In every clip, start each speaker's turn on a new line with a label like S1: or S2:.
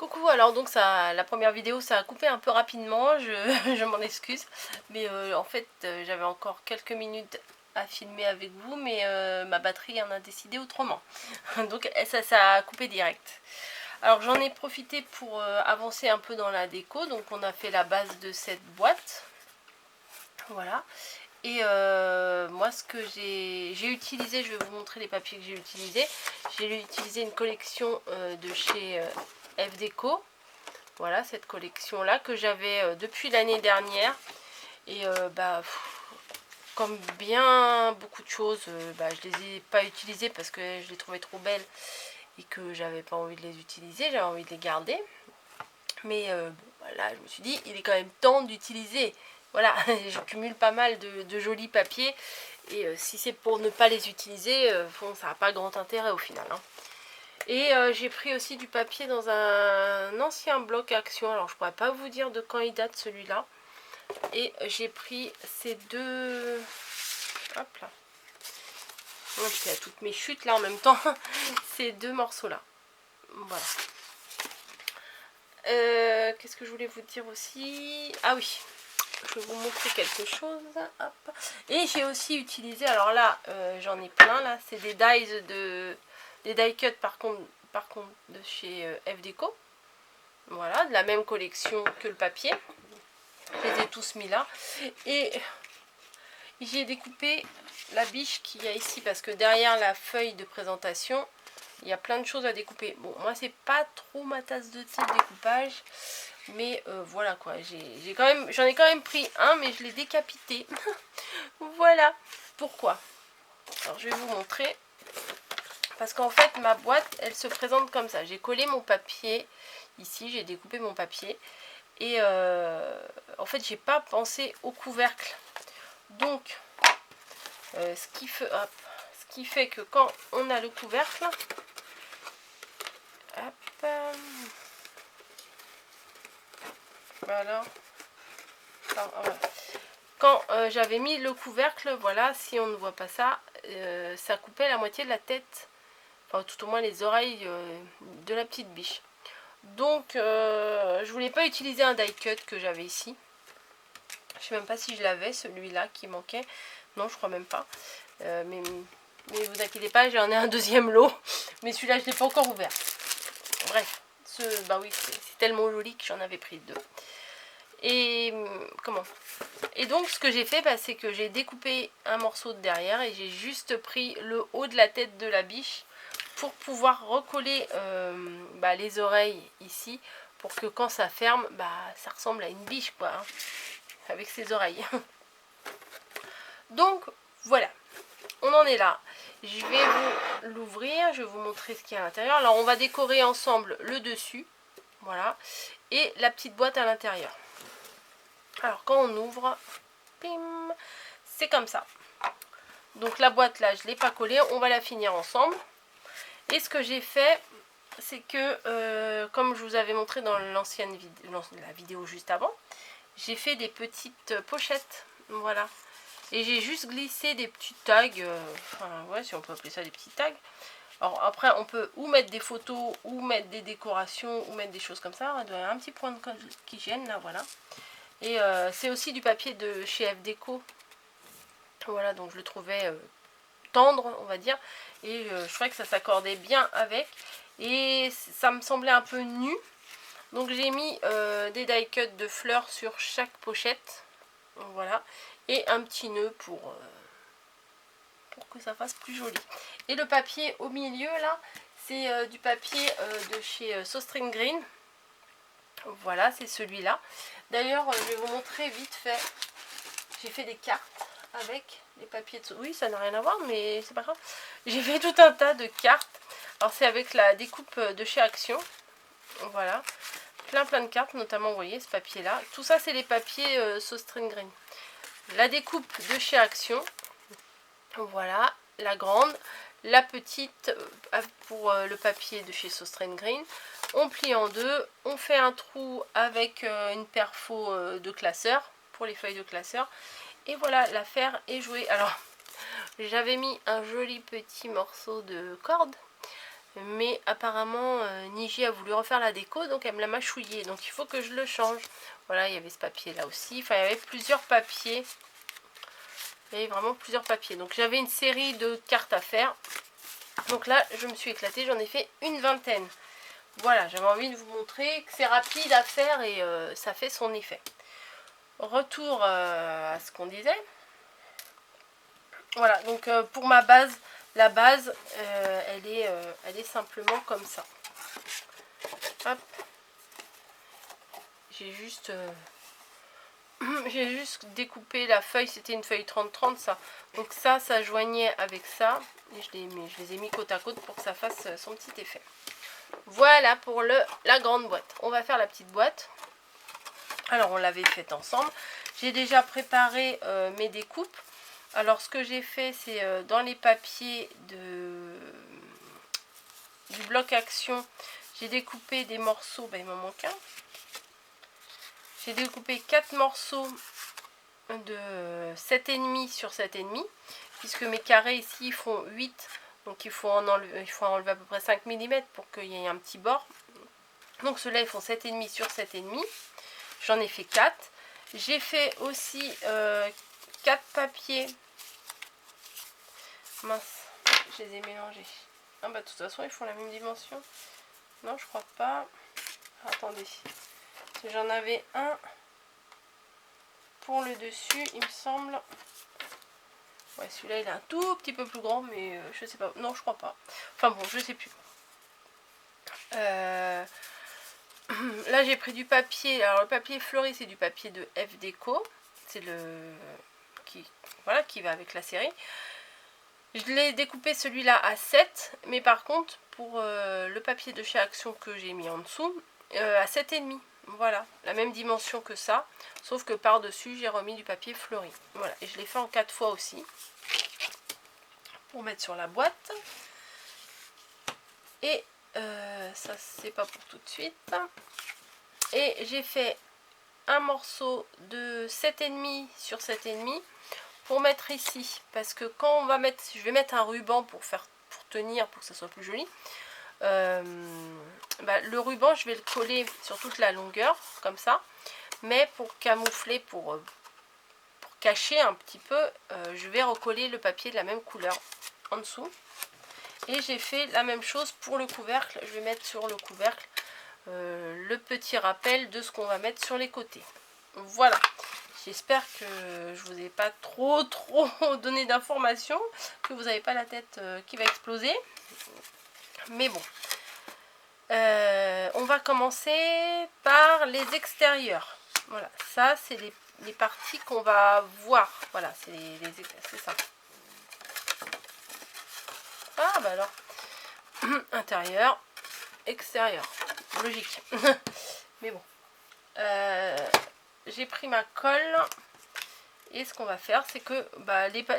S1: Coucou, alors donc ça, la première vidéo ça a coupé un peu rapidement, je m'en excuse, mais en fait j'avais encore quelques minutes à filmer avec vous, mais ma batterie en a décidé autrement, donc ça a coupé direct. Alors j'en ai profité pour avancer un peu dans la déco, donc on a fait la base de cette boîte, voilà. Et moi ce que j'ai utilisé, je vais vous montrer les papiers que j'ai utilisés. J'ai utilisé une collection de chez FDeco. Voilà cette collection là que j'avais depuis l'année dernière. Et comme bien beaucoup de choses, je les ai pas utilisées parce que je les trouvais trop belles et que j'avais pas envie de les utiliser, j'avais envie de les garder. Mais voilà, je me suis dit, il est quand même temps d'utiliser. Voilà, je cumule pas mal de jolis papiers. Et si c'est pour ne pas les utiliser, bon, ça n'a pas grand intérêt au final. Hein. Et j'ai pris aussi du papier dans un ancien bloc Action. Alors je pourrais pas vous dire de quand il date celui-là. Et j'ai pris ces deux... Hop là. Je fais à toutes mes chutes là en même temps. Ces deux morceaux là. Voilà. Qu'est-ce que je voulais vous dire aussi? Ah oui, je vais vous montrer quelque chose. Hop. Et j'ai aussi utilisé, alors là j'en ai plein là, c'est des die cut par contre de chez FDeco. Voilà, de la même collection que le papier. Je les ai tous mis là. Et j'ai découpé la biche qu'il y a ici parce que derrière la feuille de présentation, il y a plein de choses à découper. Bon, moi c'est pas trop ma tasse de thé de découpage. Mais voilà quoi, j'en ai quand même pris un, mais je l'ai décapité. Voilà pourquoi. Alors je vais vous montrer. Parce qu'en fait ma boîte elle se présente comme ça. J'ai collé mon papier ici, j'ai découpé mon papier. Et en fait j'ai pas pensé au couvercle. Donc ce qui fait que quand on a le couvercle, hop, voilà. Quand j'avais mis le couvercle, voilà, si on ne voit pas ça, ça coupait la moitié de la tête, enfin tout au moins les oreilles de la petite biche. Donc je voulais pas utiliser un die cut que j'avais ici. Je sais même pas si je l'avais, celui-là qui manquait. Non, je crois même pas. Mais vous inquiétez pas, j'en ai un deuxième lot. Mais celui-là, je l'ai pas encore ouvert. Bref, bah oui, c'est tellement joli que j'en avais pris deux. Et Et donc ce que j'ai fait, c'est que j'ai découpé un morceau de derrière et j'ai juste pris le haut de la tête de la biche pour pouvoir recoller les oreilles ici, pour que quand ça ferme, ça ressemble à une biche quoi, hein, avec ses oreilles. Donc voilà, on en est là. Je vais vous l'ouvrir, je vais vous montrer ce qu'il y a à l'intérieur. Alors on va décorer ensemble le dessus, voilà, et la petite boîte à l'intérieur. Alors quand on ouvre, c'est comme ça. Donc la boîte là, je ne l'ai pas collée, on va la finir ensemble. Et ce que j'ai fait, c'est que, comme je vous avais montré dans l'ancienne vidéo juste avant, j'ai fait des petites pochettes, voilà. Et j'ai juste glissé des petits tags, enfin ouais, si on peut appeler ça des petits tags. Alors après, on peut ou mettre des photos, ou mettre des décorations, ou mettre des choses comme ça. Il y a un petit point de colle qui gêne là, voilà. Et c'est aussi du papier de chez FDeco. Voilà, donc je le trouvais tendre, on va dire. Et je trouvais que ça s'accordait bien avec. Et ça me semblait un peu nu. Donc j'ai mis des die cut de fleurs sur chaque pochette. Voilà. Et un petit nœud pour que ça fasse plus joli. Et le papier au milieu là, c'est du papier de chez Sostring Green. Voilà, c'est celui-là. D'ailleurs, je vais vous montrer vite fait. J'ai fait des cartes avec les papiers de... Oui, ça n'a rien à voir, mais c'est pas grave. J'ai fait tout un tas de cartes. Alors, c'est avec la découpe de chez Action. Voilà. Plein de cartes, notamment, vous voyez, ce papier-là. Tout ça, c'est les papiers Sostring Green. La découpe de chez Action. Voilà. La grande. La petite pour le papier de chez Sostring Green. On plie en deux. On fait un trou avec une perfo de classeur. Pour les feuilles de classeur. Et voilà, l'affaire est jouée. Alors, j'avais mis un joli petit morceau de corde. mais apparemment Niji a voulu refaire la déco, donc elle me l'a mâchouillé, donc il faut que je le change. Voilà, il y avait ce papier là aussi, enfin il y avait plusieurs papiers, il y avait vraiment plusieurs papiers, donc j'avais une série de cartes à faire, donc là je me suis éclatée, j'en ai fait une vingtaine. Voilà, j'avais envie de vous montrer que c'est rapide à faire et ça fait son effet. Retour à ce qu'on disait. Voilà, donc pour ma base, la base, elle est simplement comme ça. Hop. J'ai juste découpé la feuille, c'était une feuille 30-30 ça. Donc ça joignait avec ça. Et je les ai mis côte à côte pour que ça fasse son petit effet. Voilà pour la grande boîte. On va faire la petite boîte. Alors on l'avait faite ensemble. J'ai déjà préparé mes découpes. Alors ce que j'ai fait, c'est dans les papiers du bloc action, j'ai découpé des morceaux, ben il m'en manque un. J'ai découpé 4 morceaux de 7,5 sur 7,5, puisque mes carrés ici font 8, donc il faut enlever à peu près 5 mm pour qu'il y ait un petit bord. Donc ceux-là ils font 7,5 sur 7,5. J'en ai fait 4. J'ai fait aussi 4 papiers. Mince, je les ai mélangés. Ah bah de toute façon ils font la même dimension. Non, je crois pas. Attendez. J'en avais un pour le dessus, il me semble. Ouais, celui-là il est un tout petit peu plus grand, mais je sais pas. Non, je crois pas. Enfin bon, je sais plus. Là j'ai pris du papier. Alors le papier fleuri, c'est du papier de F Déco. C'est le qui va avec la série. Je l'ai découpé celui-là à 7, mais par contre pour le papier de chez Action que j'ai mis en dessous, à 7,5. Voilà, la même dimension que ça, sauf que par-dessus j'ai remis du papier fleuri. Voilà, et je l'ai fait en 4 fois aussi, pour mettre sur la boîte. Et ça c'est pas pour tout de suite. Et j'ai fait un morceau de 7,5 sur 7,5 pour mettre ici, parce que quand on va mettre, je vais mettre un ruban pour tenir, pour que ça soit plus joli. Le ruban je vais le coller sur toute la longueur comme ça, mais pour camoufler, pour cacher un petit peu, je vais recoller le papier de la même couleur en dessous. Et j'ai fait la même chose pour le couvercle. Je vais mettre sur le couvercle le petit rappel de ce qu'on va mettre sur les côtés. Voilà, j'espère que je vous ai pas trop donné d'informations, que vous n'avez pas la tête qui va exploser. Mais bon, on va commencer par les extérieurs. Voilà, ça c'est les parties qu'on va voir. Voilà, c'est ça. Ah bah alors, intérieur, extérieur, logique. Mais bon, j'ai pris ma colle. Et ce qu'on va faire, c'est que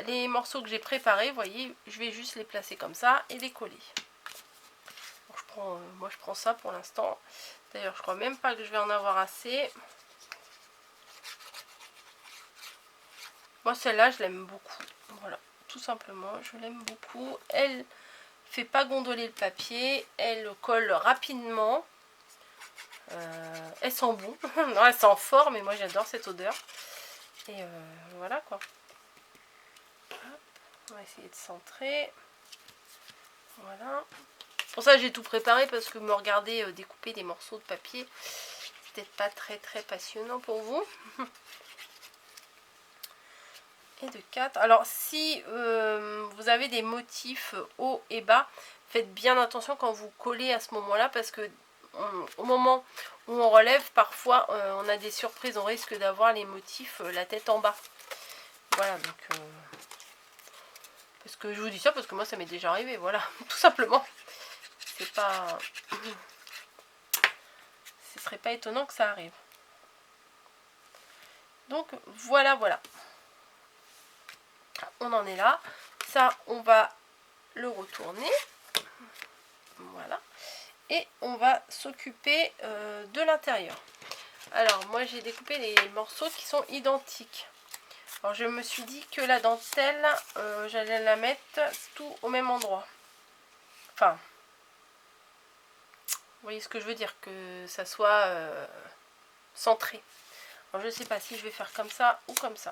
S1: les morceaux que j'ai préparés, vous voyez, je vais juste les placer comme ça et les coller. Moi je prends ça pour l'instant. D'ailleurs je crois même pas que je vais en avoir assez. Moi celle-là je l'aime beaucoup. Voilà, tout simplement, je l'aime beaucoup. Elle fait pas gondoler le papier, elle colle rapidement. Elle sent bon. Non, elle sent fort, mais moi j'adore cette odeur. Et voilà quoi. Hop, on va essayer de centrer. Voilà. Pour ça j'ai tout préparé, parce que me regarder découper des morceaux de papier, c'est peut-être pas très passionnant pour vous. Et de 4. Alors si vous avez des motifs haut et bas, faites bien attention quand vous collez à ce moment-là, parce que au moment où on relève, parfois on a des surprises, on risque d'avoir les motifs la tête en bas. Voilà, donc parce que je vous dis ça parce que moi ça m'est déjà arrivé, voilà, tout simplement. C'est pas, ce serait pas étonnant que ça arrive. Donc voilà, on en est là. Ça on va le retourner, voilà, et on va s'occuper de l'intérieur. Alors moi j'ai découpé les morceaux qui sont identiques. Alors je me suis dit que la dentelle, j'allais la mettre tout au même endroit. Enfin, voyez ce que je veux dire, que ça soit centré. Alors je sais pas si je vais faire comme ça ou comme ça.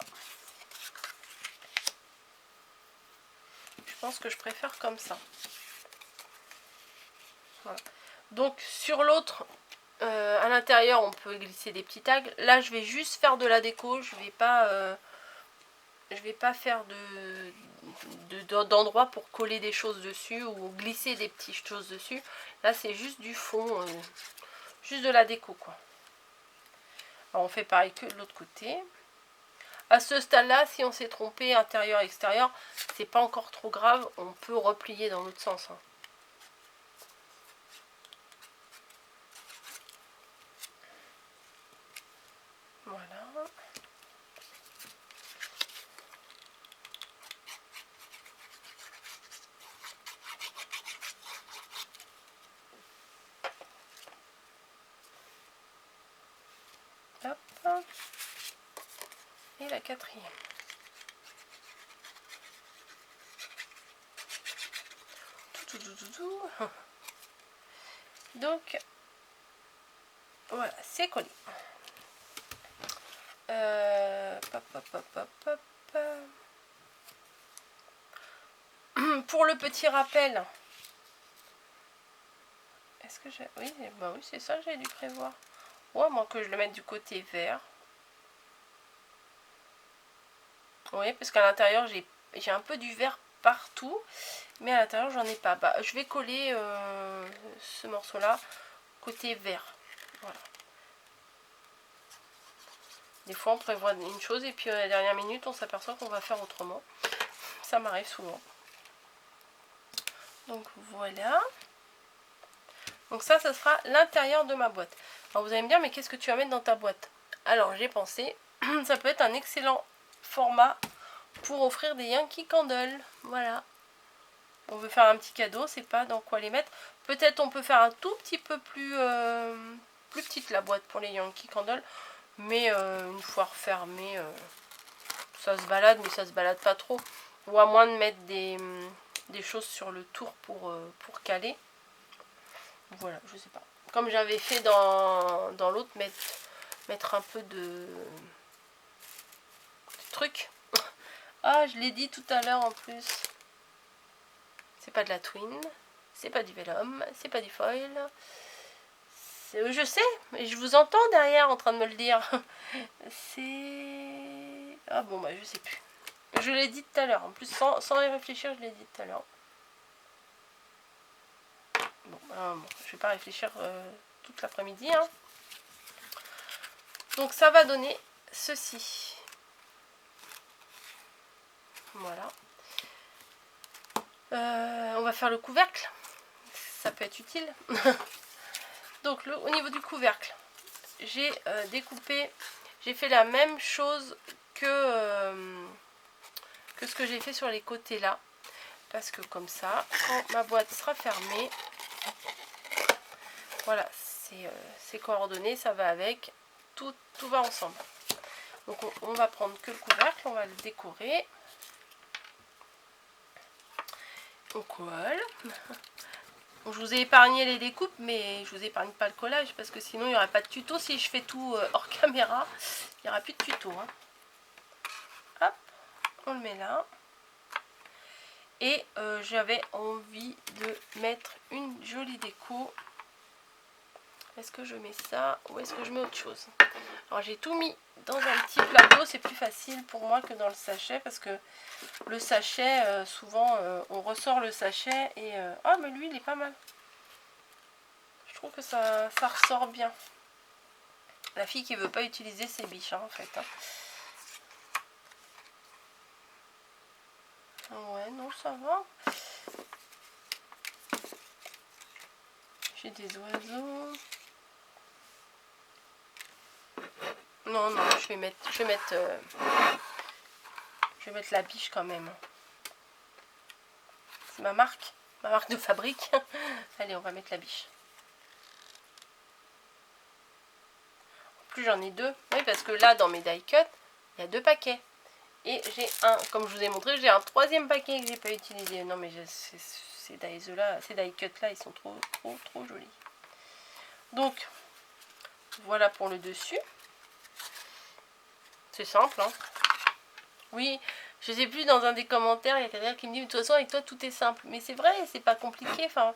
S1: Je pense que je préfère comme ça. Voilà. Donc sur l'autre, à l'intérieur, on peut glisser des petits tags. Là, je vais juste faire de la déco. Je vais pas faire d'endroit pour coller des choses dessus ou glisser des petites choses dessus. Là, c'est juste du fond, juste de la déco, quoi. Alors, on fait pareil que de l'autre côté. À ce stade-là, si on s'est trompé intérieur-extérieur, c'est pas encore trop grave. On peut replier dans l'autre sens, hein. Voilà. Hop. Et la quatrième. Tout. Donc, voilà, c'est collé. Pour le petit rappel, est-ce que j'ai... Oui, bah oui, c'est ça que j'ai dû prévoir. Ouais, moi que je le mette du côté vert. Oui, parce qu'à l'intérieur, j'ai un peu du vert partout. Mais à l'intérieur, j'en ai pas. Bah, je vais coller ce morceau-là côté vert. Voilà. Des fois, on prévoit une chose et puis à la dernière minute, on s'aperçoit qu'on va faire autrement. Ça m'arrive souvent. Donc voilà. Donc ça sera l'intérieur de ma boîte. Alors vous allez me dire, mais qu'est-ce que tu vas mettre dans ta boîte? Alors j'ai pensé, ça peut être un excellent format pour offrir des Yankee Candle. Voilà. On veut faire un petit cadeau, c'est pas dans quoi les mettre. Peut-être on peut faire un tout petit peu plus petite la boîte pour les Yankee Candle. Mais une fois refermée, ça se balade, mais ça se balade pas trop. Ou à moins de mettre des choses sur le tour pour caler. Voilà, je sais pas. Comme j'avais fait dans l'autre, mettre un peu de truc. Ah, je l'ai dit tout à l'heure en plus. C'est pas de la twin, c'est pas du vélum, c'est pas du foil. Je sais, mais je vous entends derrière en train de me le dire. C'est... Ah bon, bah je sais plus. Je l'ai dit tout à l'heure. En plus, sans y réfléchir, je l'ai dit tout à l'heure. Bon, je vais pas réfléchir toute l'après-midi. Hein. Donc ça va donner ceci. Voilà. On va faire le couvercle. Ça peut être utile. Donc au niveau du couvercle, j'ai découpé, j'ai fait la même chose que ce que j'ai fait sur les côtés là. Parce que comme ça, quand ma boîte sera fermée, voilà, c'est coordonné, ça va avec, tout va ensemble. Donc on va prendre que le couvercle, on va le décorer. On colle. Je vous ai épargné les découpes, mais je vous épargne pas le collage parce que sinon il n'y aurait pas de tuto. Si je fais tout hors caméra, il n'y aura plus de tuto. Hein. Hop, on le met là. Et j'avais envie de mettre une jolie déco. Est-ce que je mets ça ou est-ce que je mets autre chose? Alors j'ai tout mis dans un petit plateau, c'est plus facile pour moi que dans le sachet parce que le sachet, souvent on ressort le sachet et... Ah mais lui il est pas mal. Je trouve que ça ressort bien. La fille qui veut pas utiliser ses biches hein, en fait. Hein. Ouais non ça va. J'ai des oiseaux. Non, je vais mettre la biche quand même. C'est ma marque de fabrique. Allez, on va mettre la biche. En plus, j'en ai deux. Oui, parce que là, dans mes die cut, il y a 2 paquets. Et j'ai comme je vous ai montré, j'ai un 3e paquet que j'ai pas utilisé. Non, mais ces die cut là, ils sont trop jolis. Donc, voilà pour le dessus. C'est simple, hein. Oui, je sais plus, dans un des commentaires, il y a quelqu'un qui me dit, de toute façon, avec toi, tout est simple. Mais c'est vrai, c'est pas compliqué. Enfin,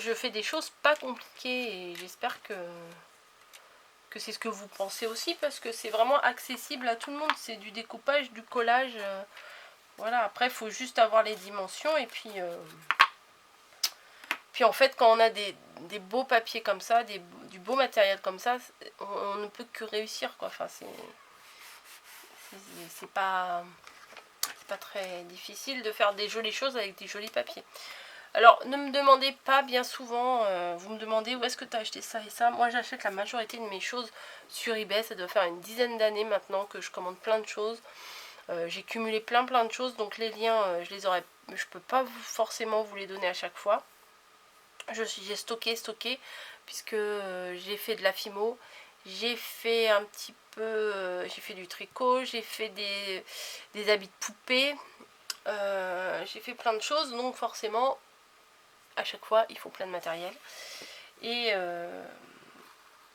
S1: je fais des choses pas compliquées et j'espère que c'est ce que vous pensez aussi, parce que c'est vraiment accessible à tout le monde. C'est du découpage, du collage. Voilà, après, il faut juste avoir les dimensions et puis... Puis en fait, quand on a des beaux papiers comme ça, du beau matériel comme ça, on ne peut que réussir, quoi. Enfin, c'est pas très difficile de faire des jolies choses avec des jolis papiers. Alors, ne me demandez pas bien souvent, vous me demandez où est-ce que tu as acheté ça et ça. Moi, j'achète la majorité de mes choses sur eBay. Ça doit faire une dizaine d'années maintenant que je commande plein de choses. J'ai cumulé plein de choses, donc les liens, je peux pas forcément vous les donner à chaque fois. J'ai stocké, puisque j'ai fait de la fimo, j'ai fait un petit peu, j'ai fait du tricot, j'ai fait des habits de poupée, j'ai fait plein de choses, donc forcément, à chaque fois, il faut plein de matériel. Et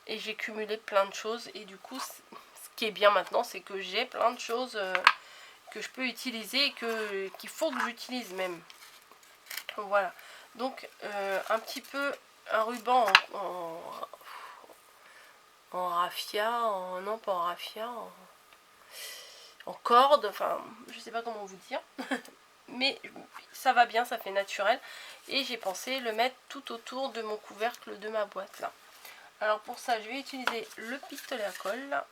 S1: j'ai cumulé plein de choses, et du coup, ce qui est bien maintenant, c'est que j'ai plein de choses que je peux utiliser et qu'il faut que j'utilise même. Voilà. Donc un petit peu un ruban en raffia, non pas en raffia, en corde, enfin je sais pas comment vous dire. Mais ça va bien, ça fait naturel. Et j'ai pensé le mettre tout autour de mon couvercle de ma boîte là. Alors pour ça, je vais utiliser le pistolet à colle là,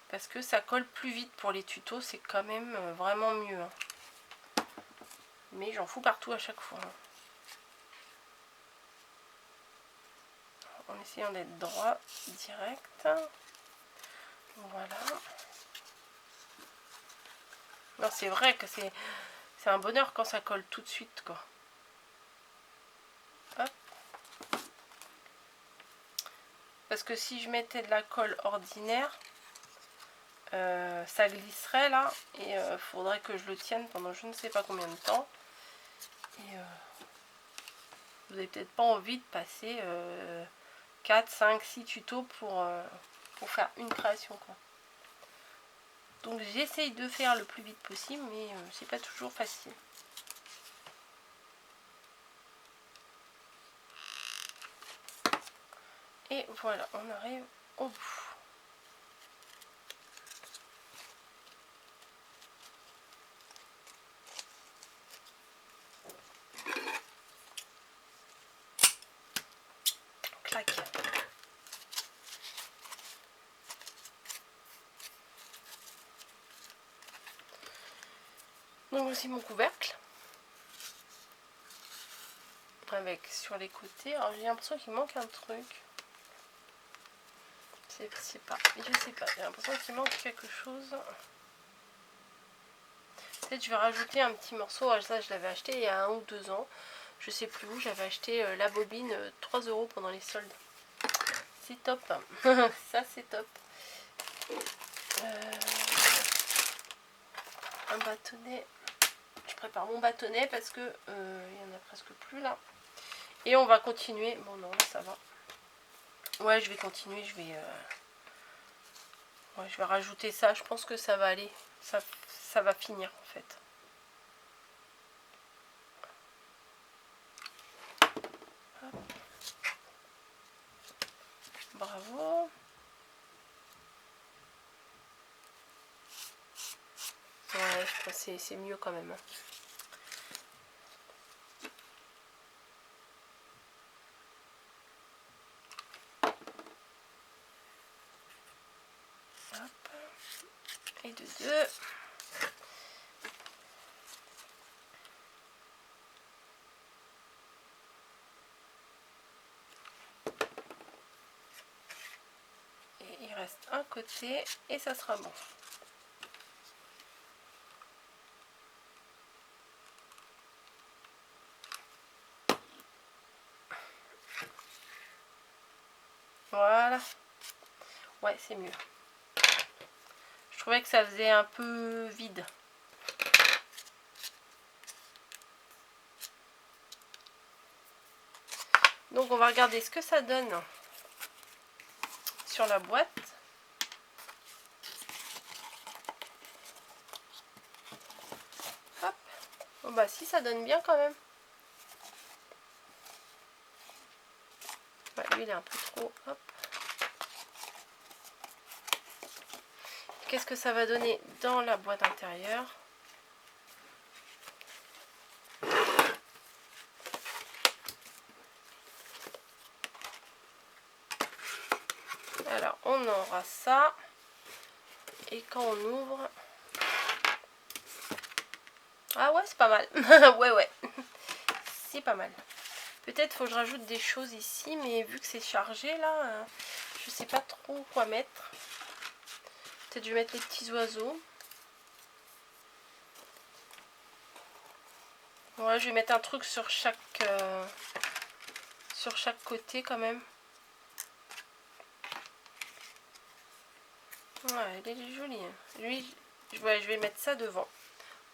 S1: parce que ça colle plus vite pour les tutos, c'est quand même vraiment mieux. Hein. Mais j'en fous partout à chaque fois. Hein. En essayant d'être droit, direct. Voilà. Non, c'est vrai que c'est un bonheur quand ça colle tout de suite, quoi. Hop. Parce que si je mettais de la colle ordinaire, ça glisserait là. Et il faudrait que je le tienne pendant je ne sais pas combien de temps. Et vous n'avez peut-être pas envie de passer 4, 5, 6 tutos pour faire une création, quoi. Donc j'essaye de faire le plus vite possible, mais c'est pas toujours facile. Et voilà, on arrive au bout. Clac. Donc voici mon couvercle. Avec sur les côtés. Alors j'ai l'impression qu'il manque un truc. Je sais pas. J'ai l'impression qu'il manque quelque chose. Peut-être je vais rajouter un petit morceau. Ça je l'avais acheté il y a 1 ou 2 ans. Je sais plus où. J'avais acheté la bobine 3 € pendant les soldes. C'est top. Ça c'est top. Un bâtonnet. Je prépare mon bâtonnet parce que il y en a presque plus là. Et on va continuer. Bon non, ça va. Ouais, je vais continuer. Je vais rajouter ça. Je pense que ça va aller. Ça va finir en fait. Hop. Bravo. Ouais, je crois que c'est mieux quand même. Hop. Et de deux. Et il reste un côté et ça sera bon. Voilà. Ouais, c'est mieux. Je trouvais que ça faisait un peu vide. Donc on va regarder ce que ça donne sur la boîte. Hop. Bon bah si, ça donne bien quand même. Ouais, lui il est un peu trop. Hop. Qu'est-ce que ça va donner dans la boîte intérieure? Alors, on aura ça. Et quand on ouvre... Ah ouais, c'est pas mal. Ouais. C'est pas mal. Peut-être faut que je rajoute des choses ici, mais vu que c'est chargé là, je sais pas trop quoi mettre. Peut-être je vais mettre les petits oiseaux. Ouais, je vais mettre un truc sur chaque côté quand même. Ouais, il est joli. Lui, je vais mettre ça devant.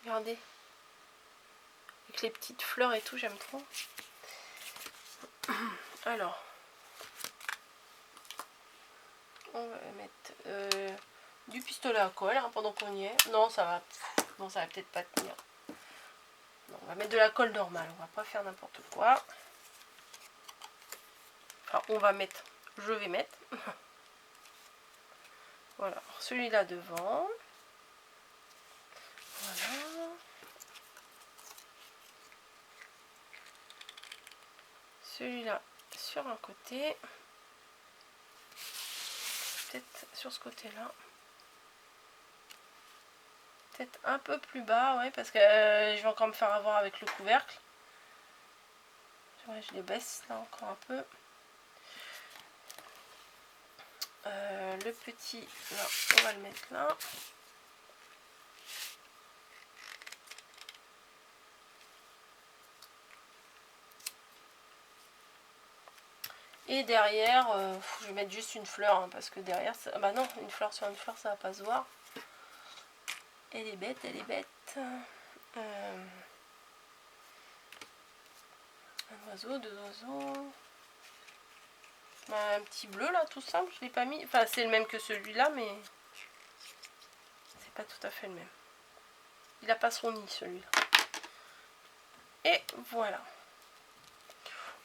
S1: Regardez. Avec les petites fleurs et tout, j'aime trop. Alors. On va mettre du pistolet à colle hein, pendant qu'on y est. Non, ça va. Non, ça va peut-être pas tenir. Non, on va mettre de la colle normale. On va pas faire n'importe quoi. Enfin, on va mettre. Je vais mettre. Voilà. Celui-là devant. Voilà. Celui-là sur un côté. Peut-être sur ce côté-là. Peut-être un peu plus bas, ouais, parce que je vais encore me faire avoir avec le couvercle. Ouais, je les baisse là encore un peu. Le petit, là, on va le mettre là. Et derrière, je vais mettre juste une fleur, hein, parce que derrière, ça... bah non, une fleur sur une fleur, ça va pas se voir. Elle est bête, elle est bête. Un oiseau, deux oiseaux. Un petit bleu là, tout simple, je l'ai pas mis. Enfin, c'est le même que celui-là, mais c'est pas tout à fait le même. Il a pas son nid, celui-là. Et voilà.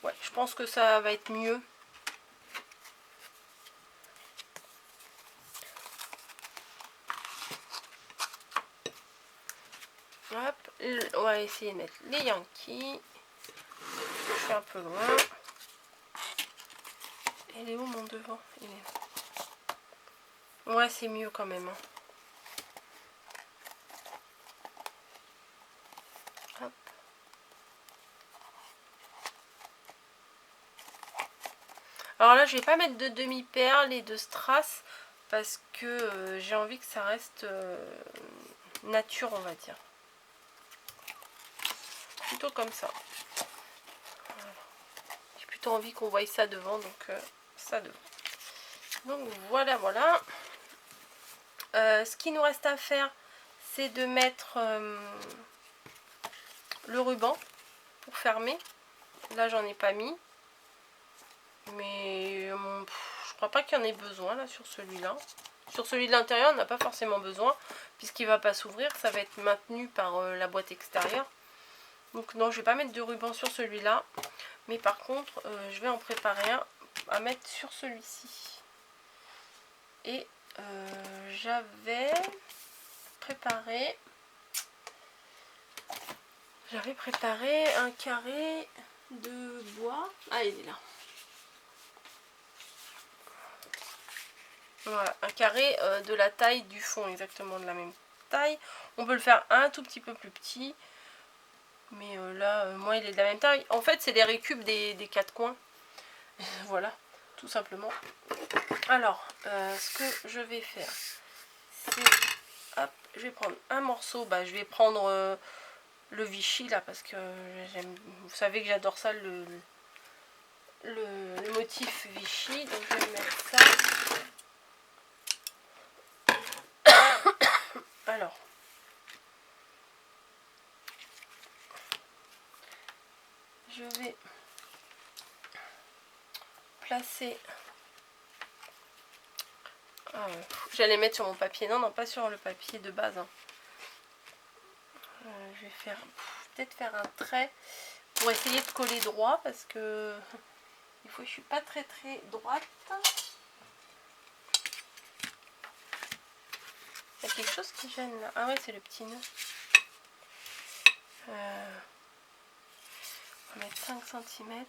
S1: Ouais, je pense que ça va être mieux. Hop, on va essayer de mettre les Yankees. Je suis un peu loin. Il est où mon devant? Il est... Ouais, c'est mieux quand même. Hein. Hop. Alors là, je vais pas mettre de demi-perles et de strass parce que j'ai envie que ça reste nature, on va dire. Plutôt comme ça. Voilà. J'ai plutôt envie qu'on voie ça devant, donc ça devant. Donc voilà. Ce qui nous reste à faire, c'est de mettre le ruban pour fermer. Là, j'en ai pas mis. Mais je crois pas qu'il y en ait besoin là sur celui-là. Sur celui de l'intérieur, on n'a pas forcément besoin puisqu'il va pas s'ouvrir. Ça va être maintenu par la boîte extérieure. Donc non, je vais pas mettre de ruban sur celui-là. Mais par contre, je vais en préparer un à mettre sur celui-ci. Et j'avais préparé un carré de bois. Ah, il est là. Voilà, un carré de la taille du fond, exactement de la même taille. On peut le faire un tout petit peu plus petit. Mais là, moi, il est de la même taille. En fait, c'est les récupes des quatre coins. Voilà, tout simplement. Alors, ce que je vais faire, c'est... Hop, je vais prendre un morceau. Bah, je vais prendre le Vichy, là, parce que j'aime... Vous savez que j'adore ça, le motif Vichy. Donc, je vais mettre ça. Alors, je vais placer J'allais mettre sur mon papier. Non, pas sur le papier de base. Hein. Je vais faire peut-être faire un trait pour essayer de coller droit parce que des fois je suis pas très droite. Il y a quelque chose qui gêne là. Ah ouais, c'est le petit nœud. On va mettre 5 cm.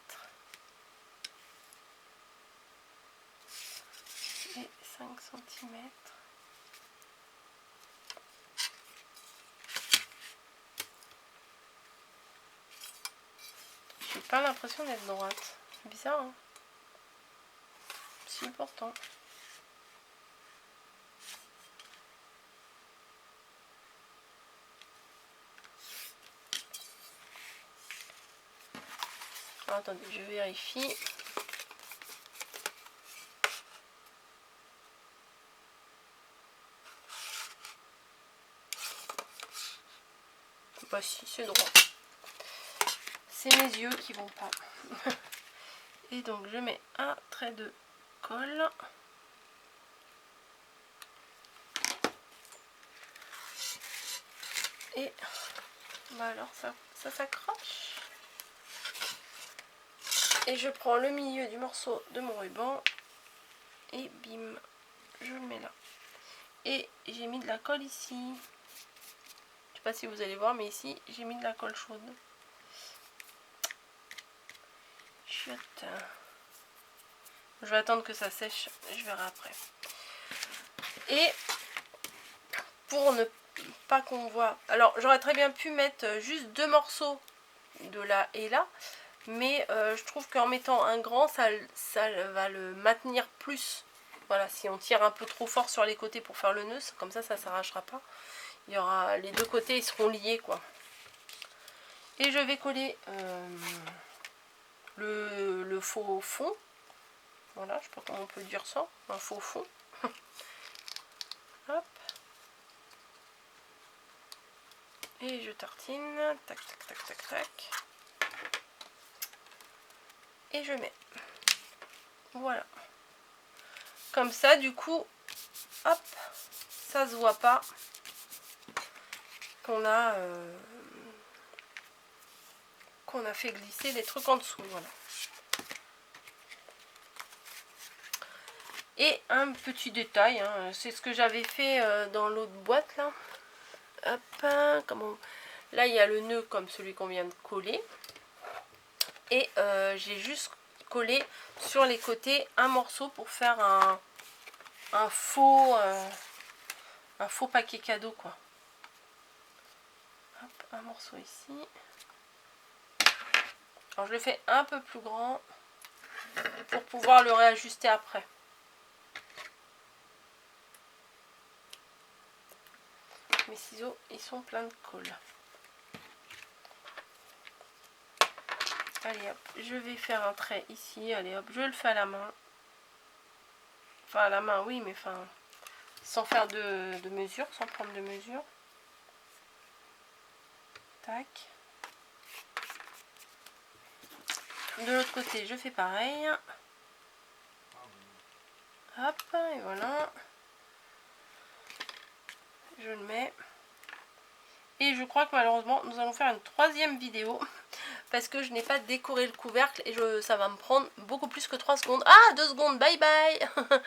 S1: Et 5 cm. J'ai pas l'impression d'être droite. C'est bizarre, hein? Si, pourtant. Alors, attendez, je vérifie. Bah si, c'est droit. C'est mes yeux qui vont pas. Et donc je mets un trait de colle. Et bah alors ça s'accroche. Et je prends le milieu du morceau de mon ruban. Et bim, je le mets là. Et j'ai mis de la colle ici. Je sais pas si vous allez voir, mais ici j'ai mis de la colle chaude. Chut. Je vais attendre que ça sèche, je verrai après. Et pour ne pas qu'on voit... Alors j'aurais très bien pu mettre juste 2 morceaux de là et là. Mais je trouve qu'en mettant un grand, ça va le maintenir plus. Voilà, si on tire un peu trop fort sur les côtés pour faire le nœud, comme ça s'arrachera pas. Il y aura les deux côtés, ils seront liés quoi. Et je vais coller le faux fond. Voilà, je sais pas comment on peut dire ça, un faux fond. Hop. Et je tartine, tac tac tac tac tac. Et je mets. Voilà. Comme ça, du coup, hop, ça se voit pas qu'on a fait glisser les trucs en dessous. Voilà. Et un petit détail, hein, c'est ce que j'avais fait dans l'autre boîte là. Hop, comment... Là il y a le nœud comme celui qu'on vient de coller. Et j'ai juste collé sur les côtés un morceau pour faire un faux paquet cadeau quoi. Hop, un morceau ici. Alors je le fais un peu plus grand pour pouvoir le réajuster après. Mes ciseaux, ils sont pleins de colle. Allez hop, je vais faire un trait ici. Allez hop, je le fais à la main. Enfin à la main, oui, mais enfin sans faire de mesure, sans prendre de mesure. Tac. De l'autre côté, je fais pareil. Hop, et voilà. Je le mets. Et je crois que malheureusement, nous allons faire une 3e vidéo. Parce que je n'ai pas décoré le couvercle et ça va me prendre beaucoup plus que 3 secondes. Ah, 2 secondes, bye bye.